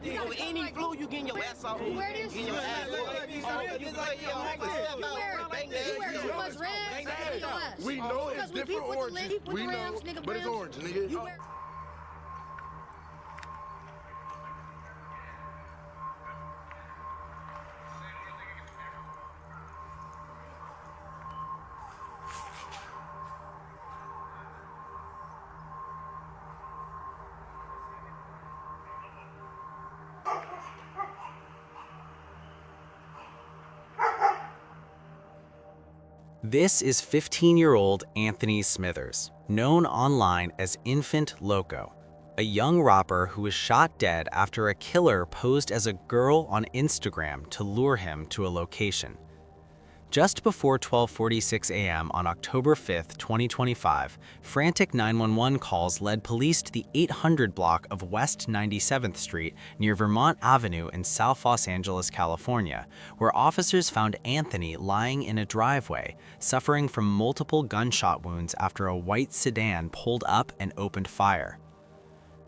Over any flu, you getting your ass off. You wear this? Getting your ass off. You wear too much red. We know it's different oranges. We know, but it's orange, nigga. This is 15-year-old Anthony Smithers, known online as Infant Loco, a young rapper who was shot dead after a killer posed as a girl on Instagram to lure him to a location. Just before 12:46 a.m. on October 5, 2025, frantic 911 calls led police to the 800 block of West 97th Street near Vermont Avenue in South Los Angeles, California, where officers found Anthony lying in a driveway, suffering from multiple gunshot wounds after a white sedan pulled up and opened fire.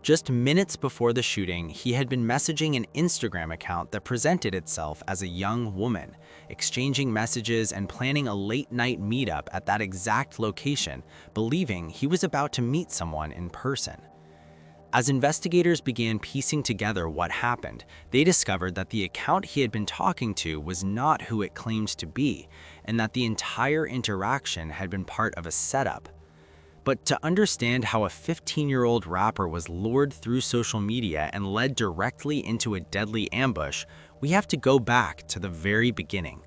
Just minutes before the shooting, he had been messaging an Instagram account that presented itself as a young woman, exchanging messages and planning a late-night meetup at that exact location, believing he was about to meet someone in person. As investigators began piecing together what happened, they discovered that the account he had been talking to was not who it claimed to be, and that the entire interaction had been part of a setup. But to understand how a 15-year-old rapper was lured through social media and led directly into a deadly ambush, we have to go back to the very beginning.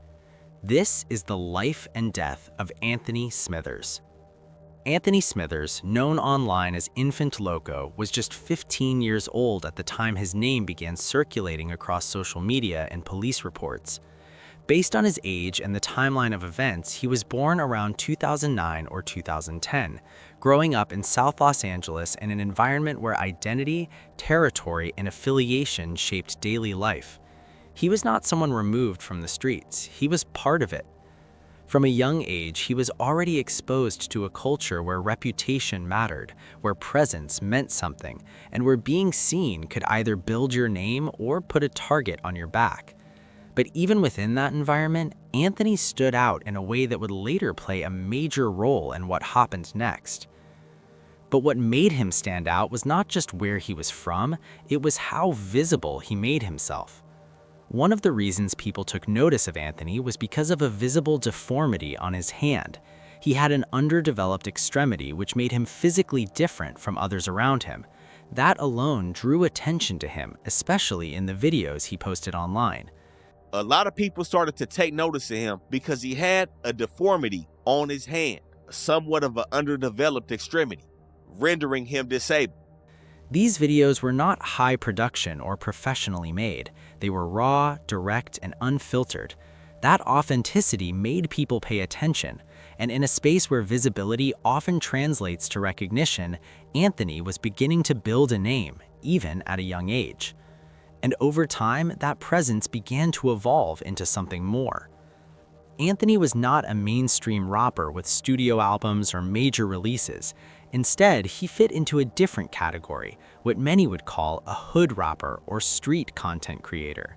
This is the life and death of Anthony Smithers. Anthony Smithers, known online as Infant Loco, was just 15 years old at the time his name began circulating across social media and police reports. Based on his age and the timeline of events, he was born around 2009 or 2010, growing up in South Los Angeles in an environment where identity, territory, and affiliation shaped daily life. He was not someone removed from the streets, he was part of it. From a young age, he was already exposed to a culture where reputation mattered, where presence meant something, and where being seen could either build your name or put a target on your back. But even within that environment, Anthony stood out in a way that would later play a major role in what happened next. But what made him stand out was not just where he was from, it was how visible he made himself. One of the reasons people took notice of Anthony was because of a visible deformity on his hand. He had an underdeveloped extremity which made him physically different from others around him. That alone drew attention to him, especially in the videos he posted online. A lot of people started to take notice of him because he had a deformity on his hand, somewhat of an underdeveloped extremity, rendering him disabled. These videos were not high production or professionally made. They were raw, direct, and unfiltered. That authenticity made people pay attention, and in a space where visibility often translates to recognition, Anthony was beginning to build a name, even at a young age. And over time, that presence began to evolve into something more. Anthony was not a mainstream rapper with studio albums or major releases. Instead, he fit into a different category, what many would call a hood rapper or street content creator.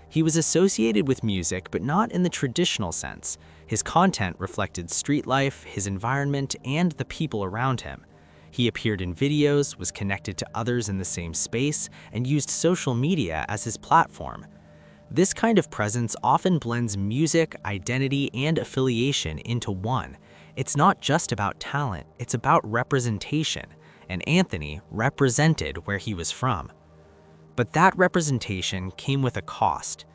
He was associated with music, but not in the traditional sense. His content reflected street life, his environment, and the people around him. He appeared in videos, was connected to others in the same space, and used social media as his platform. This kind of presence often blends music, identity, and affiliation into one. It's not just about talent, it's about representation, and Anthony represented where he was from. But that representation came with a cost.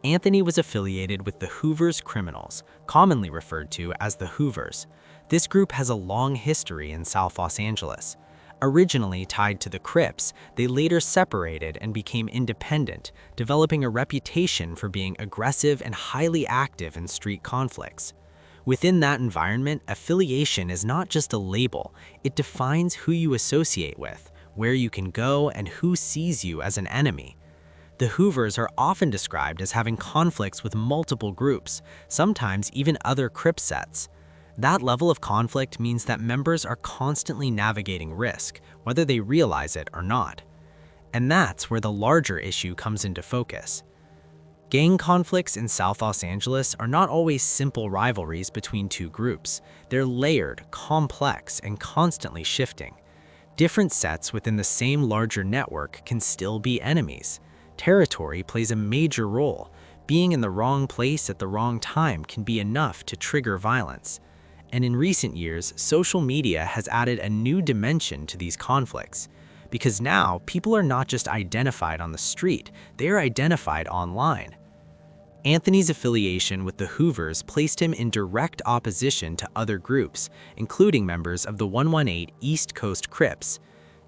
Anthony was affiliated with the Hoover's Criminals, commonly referred to as the Hoovers. This group has a long history in South Los Angeles. Originally tied to the Crips, they later separated and became independent, developing a reputation for being aggressive and highly active in street conflicts. Within that environment, affiliation is not just a label, it defines who you associate with, where you can go, and who sees you as an enemy. The Hoovers are often described as having conflicts with multiple groups, sometimes even other Crip sets. That level of conflict means that members are constantly navigating risk, whether they realize it or not. And that's where the larger issue comes into focus. Gang conflicts in South Los Angeles are not always simple rivalries between two groups. They're layered, complex, and constantly shifting. Different sets within the same larger network can still be enemies. Territory plays a major role. Being in the wrong place at the wrong time can be enough to trigger violence. And in recent years, social media has added a new dimension to these conflicts. Because now, people are not just identified on the street, they are identified online. Anthony's affiliation with the Hoovers placed him in direct opposition to other groups, including members of the 118 East Coast Crips.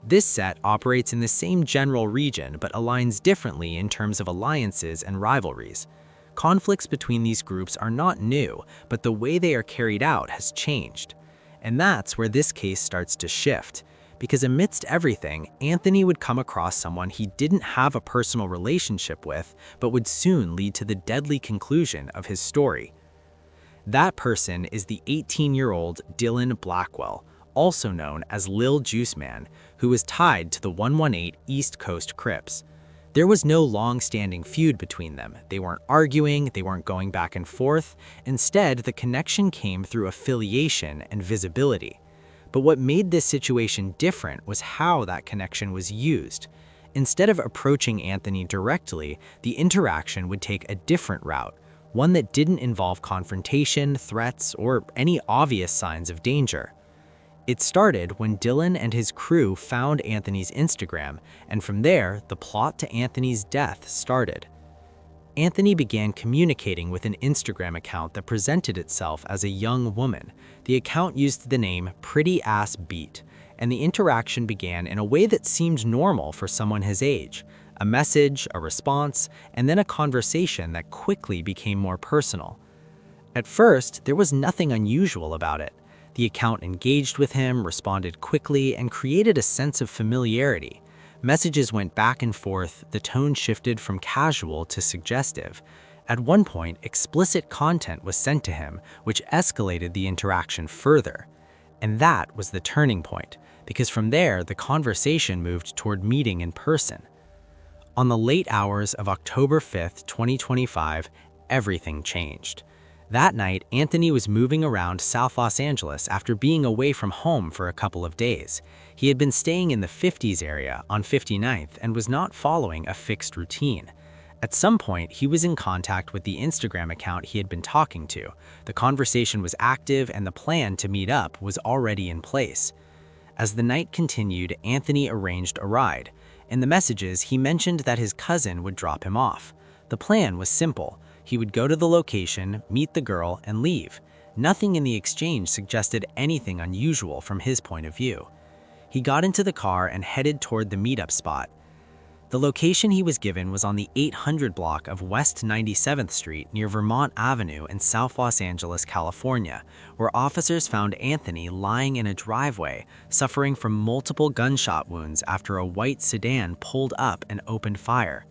This set operates in the same general region but aligns differently in terms of alliances and rivalries. Conflicts between these groups are not new, but the way they are carried out has changed. And that's where this case starts to shift. Because amidst everything, Anthony would come across someone he didn't have a personal relationship with, but would soon lead to the deadly conclusion of his story. That person is the 18-year-old Dylan Blackwell, also known as Lil Juice Man, who was tied to the 118 East Coast Crips. There was no long-standing feud between them. They weren't arguing, they weren't going back and forth. Instead, the connection came through affiliation and visibility. But what made this situation different was how that connection was used. Instead of approaching Anthony directly, the interaction would take a different route, one that didn't involve confrontation, threats, or any obvious signs of danger. It started when Dylan and his crew found Anthony's Instagram, and from there, the plot to Anthony's death started. Anthony began communicating with an Instagram account that presented itself as a young woman. The account used the name Pretty Ass Beat, and the interaction began in a way that seemed normal for someone his age. A message, a response, and then a conversation that quickly became more personal. At first, there was nothing unusual about it. The account engaged with him, responded quickly, and created a sense of familiarity. Messages went back and forth, the tone shifted from casual to suggestive. At one point, explicit content was sent to him, which escalated the interaction further. And that was the turning point, because from there, the conversation moved toward meeting in person. On the late hours of October 5th, 2025, everything changed. That night, Anthony was moving around South Los Angeles after being away from home for a couple of days. He had been staying in the 50s area on 59th and was not following a fixed routine. At some point, he was in contact with the Instagram account he had been talking to. The conversation was active and the plan to meet up was already in place. As the night continued, Anthony arranged a ride. In the messages, he mentioned that his cousin would drop him off. The plan was simple. He would go to the location, meet the girl, and leave. Nothing in the exchange suggested anything unusual from his point of view. He got into the car and headed toward the meetup spot. The location he was given was on the 800 block of West 97th Street near Vermont Avenue in South Los Angeles, California, where officers found Anthony lying in a driveway, suffering from multiple gunshot wounds after a white sedan pulled up and opened fire.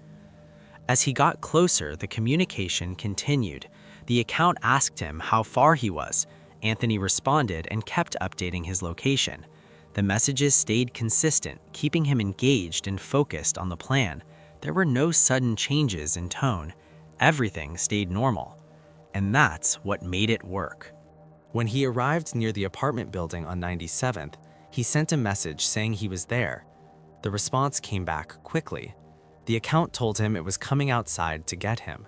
As he got closer, the communication continued. The account asked him how far he was. Anthony responded and kept updating his location. The messages stayed consistent, keeping him engaged and focused on the plan. There were no sudden changes in tone. Everything stayed normal. And that's what made it work. When he arrived near the apartment building on 97th, he sent a message saying he was there. The response came back quickly. The account told him it was coming outside to get him.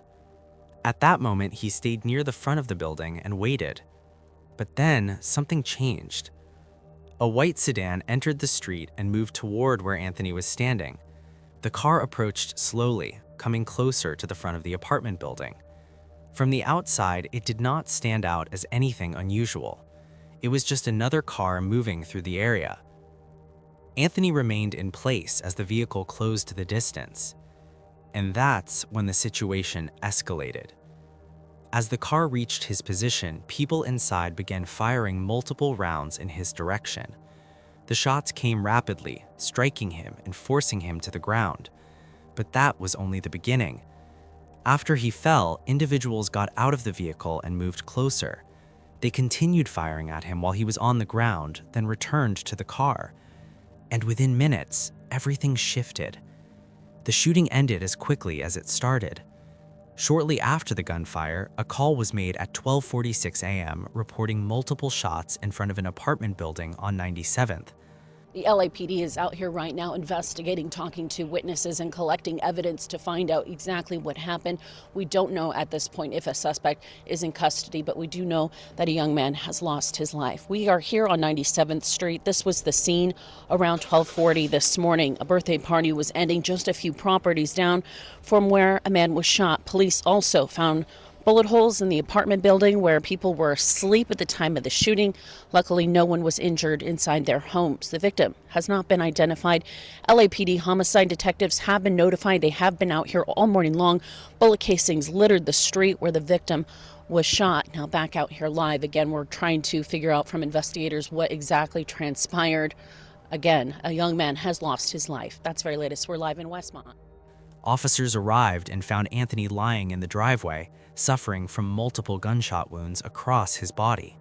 At that moment, he stayed near the front of the building and waited. But then, something changed. A white sedan entered the street and moved toward where Anthony was standing. The car approached slowly, coming closer to the front of the apartment building. From the outside, it did not stand out as anything unusual. It was just another car moving through the area. Anthony remained in place as the vehicle closed the distance. And that's when the situation escalated. As the car reached his position, people inside began firing multiple rounds in his direction. The shots came rapidly, striking him and forcing him to the ground. But that was only the beginning. After he fell, individuals got out of the vehicle and moved closer. They continued firing at him while he was on the ground, then returned to the car. And within minutes, everything shifted. The shooting ended as quickly as it started. Shortly after the gunfire, a call was made at 12:46 a.m. reporting multiple shots in front of an apartment building on 97th. The LAPD is out here right now investigating, talking to witnesses, and collecting evidence to find out exactly what happened. We don't know at this point if a suspect is in custody, but we do know that a young man has lost his life. We are here on 97th Street. This was the scene around 12:40 this morning. A birthday party was ending just a few properties down from where a man was shot. Police also found bullet holes in the apartment building where people were asleep at the time of the shooting. Luckily, no one was injured inside their homes. The victim has not been identified. LAPD homicide detectives have been notified. They have been out here all morning long. Bullet casings littered the street where the victim was shot. Now back out here live. Again, we're trying to figure out from investigators what exactly transpired. Again, a young man has lost his life. That's very latest. We're live in Westmont. Officers arrived and found Anthony lying in the driveway, suffering from multiple gunshot wounds across his body.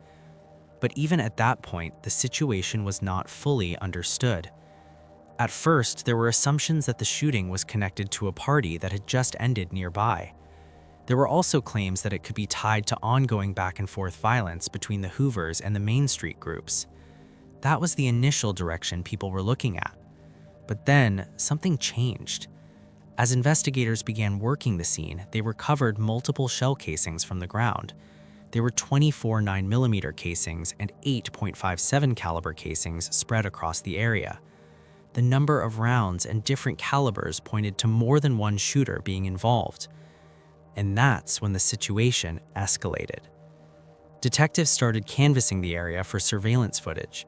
But even at that point, the situation was not fully understood. At first, there were assumptions that the shooting was connected to a party that had just ended nearby. There were also claims that it could be tied to ongoing back-and-forth violence between the Hoovers and the Main Street groups. That was the initial direction people were looking at. But then, something changed. As investigators began working the scene, they recovered multiple shell casings from the ground. There were 24 9mm casings and 8.57 caliber casings spread across the area. The number of rounds and different calibers pointed to more than one shooter being involved. And that's when the situation escalated. Detectives started canvassing the area for surveillance footage.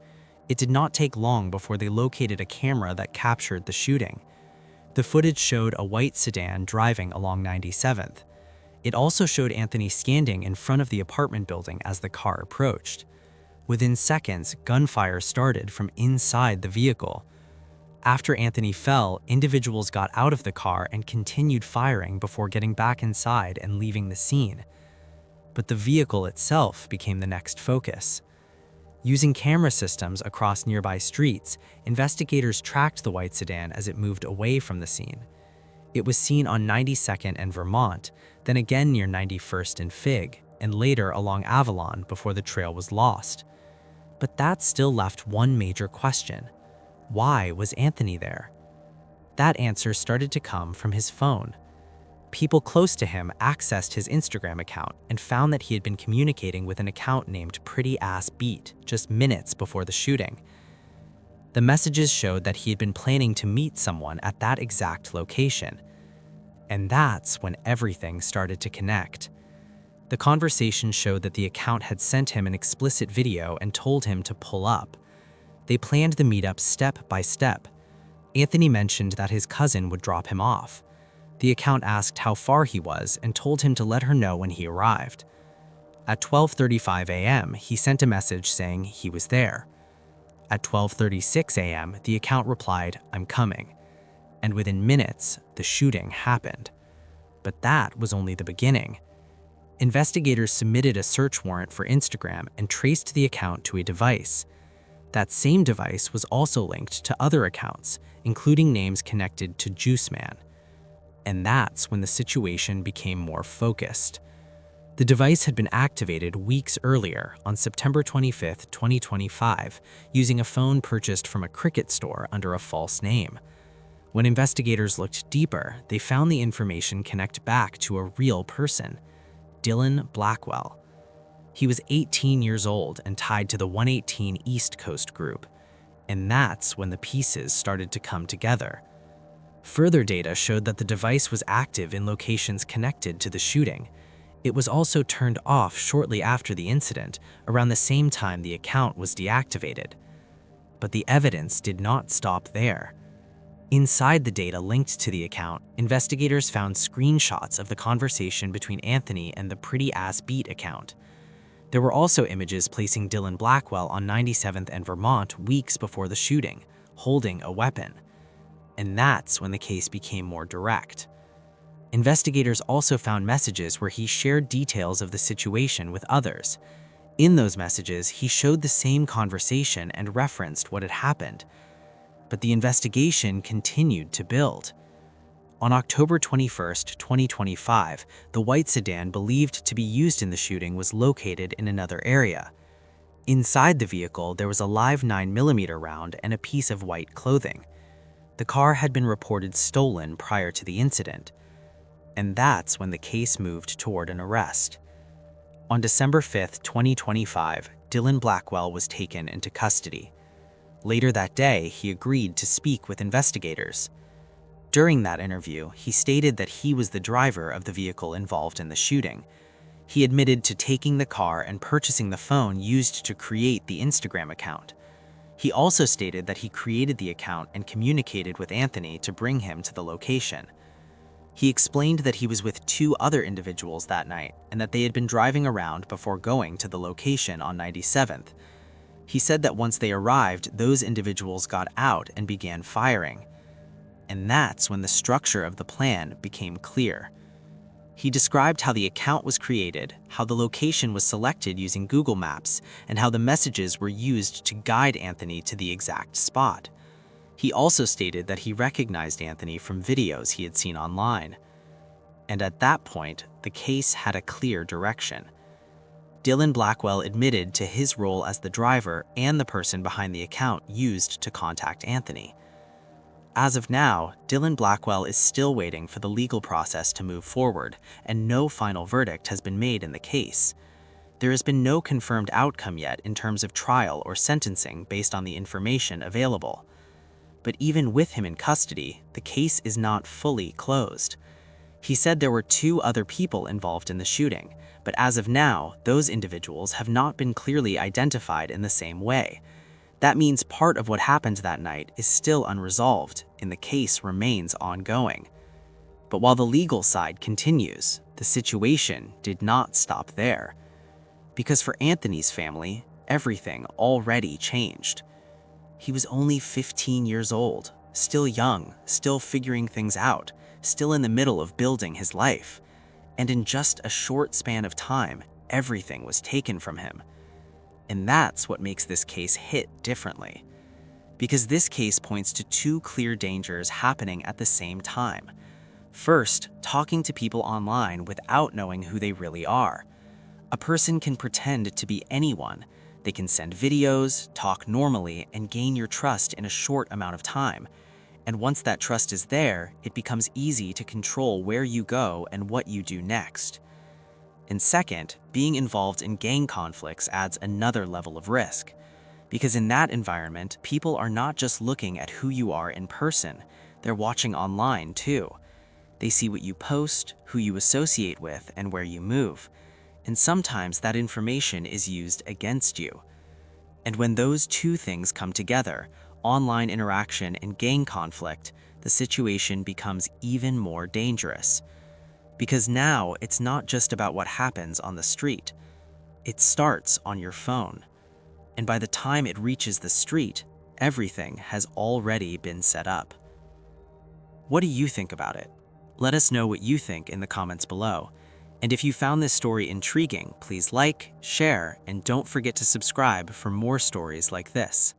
It did not take long before they located a camera that captured the shooting. The footage showed a white sedan driving along 97th. It also showed Anthony standing in front of the apartment building as the car approached. Within seconds, gunfire started from inside the vehicle. After Anthony fell, individuals got out of the car and continued firing before getting back inside and leaving the scene. But the vehicle itself became the next focus. Using camera systems across nearby streets, investigators tracked the white sedan as it moved away from the scene. It was seen on 92nd and Vermont, then again near 91st and Fig, and later along Avalon before the trail was lost. But that still left one major question. Why was Anthony there? That answer started to come from his phone. People close to him accessed his Instagram account and found that he had been communicating with an account named Pretty Ass Beat just minutes before the shooting. The messages showed that he had been planning to meet someone at that exact location. And that's when everything started to connect. The conversation showed that the account had sent him an explicit video and told him to pull up. They planned the meetup step by step. Anthony mentioned that his cousin would drop him off. The account asked how far he was and told him to let her know when he arrived. At 12:35 a.m., he sent a message saying he was there. At 12:36 a.m., the account replied, "I'm coming." And within minutes, the shooting happened. But that was only the beginning. Investigators submitted a search warrant for Instagram and traced the account to a device. That same device was also linked to other accounts, including names connected to Juice Man. And that's when the situation became more focused. The device had been activated weeks earlier on September 25, 2025, using a phone purchased from a Cricket store under a false name. When investigators looked deeper, they found the information connect back to a real person, Dylan Blackwell. He was 18 years old and tied to the 118 East Coast group. And that's when the pieces started to come together. Further data showed that the device was active in locations connected to the shooting. It was also turned off shortly after the incident, around the same time the account was deactivated. But the evidence did not stop there. Inside the data linked to the account, investigators found screenshots of the conversation between Anthony and the Pretty Ass Beat account. There were also images placing Dylan Blackwell on 97th and Vermont weeks before the shooting, holding a weapon. And that's when the case became more direct. Investigators also found messages where he shared details of the situation with others. In those messages, he showed the same conversation and referenced what had happened. But the investigation continued to build. On October 21, 2025, the white sedan believed to be used in the shooting was located in another area. Inside the vehicle, there was a live 9mm round and a piece of white clothing. The car had been reported stolen prior to the incident, and that's when the case moved toward an arrest. On December 5, 2025, Dylan Blackwell was taken into custody. Later that day, he agreed to speak with investigators. During that interview, he stated that he was the driver of the vehicle involved in the shooting. He admitted to taking the car and purchasing the phone used to create the Instagram account. He also stated that he created the account and communicated with Anthony to bring him to the location. He explained that he was with 2 other individuals that night and that they had been driving around before going to the location on 97th. He said that once they arrived, those individuals got out and began firing. And that's when the structure of the plan became clear. He described how the account was created, how the location was selected using Google Maps, and how the messages were used to guide Anthony to the exact spot. He also stated that he recognized Anthony from videos he had seen online. And at that point, the case had a clear direction. Dylan Blackwell admitted to his role as the driver and the person behind the account used to contact Anthony. As of now, Dylan Blackwell is still waiting for the legal process to move forward, and no final verdict has been made in the case. There has been no confirmed outcome yet in terms of trial or sentencing based on the information available. But even with him in custody, the case is not fully closed. He said there were 2 other people involved in the shooting, but as of now, those individuals have not been clearly identified in the same way. That means part of what happened that night is still unresolved, and the case remains ongoing. But while the legal side continues, the situation did not stop there. Because for Anthony's family, everything already changed. He was only 15 years old, still young, still figuring things out, still in the middle of building his life. And in just a short span of time, everything was taken from him. And that's what makes this case hit differently. Because this case points to 2 clear dangers happening at the same time. First, talking to people online without knowing who they really are. A person can pretend to be anyone. They can send videos, talk normally, and gain your trust in a short amount of time. And once that trust is there, it becomes easy to control where you go and what you do next. And second, being involved in gang conflicts adds another level of risk. Because in that environment, people are not just looking at who you are in person, they're watching online too. They see what you post, who you associate with, and where you move. And sometimes that information is used against you. And when those 2 things come together, online interaction and gang conflict, the situation becomes even more dangerous. Because now it's not just about what happens on the street. It starts on your phone. And by the time it reaches the street, everything has already been set up. What do you think about it? Let us know what you think in the comments below. And if you found this story intriguing, please like, share, and don't forget to subscribe for more stories like this.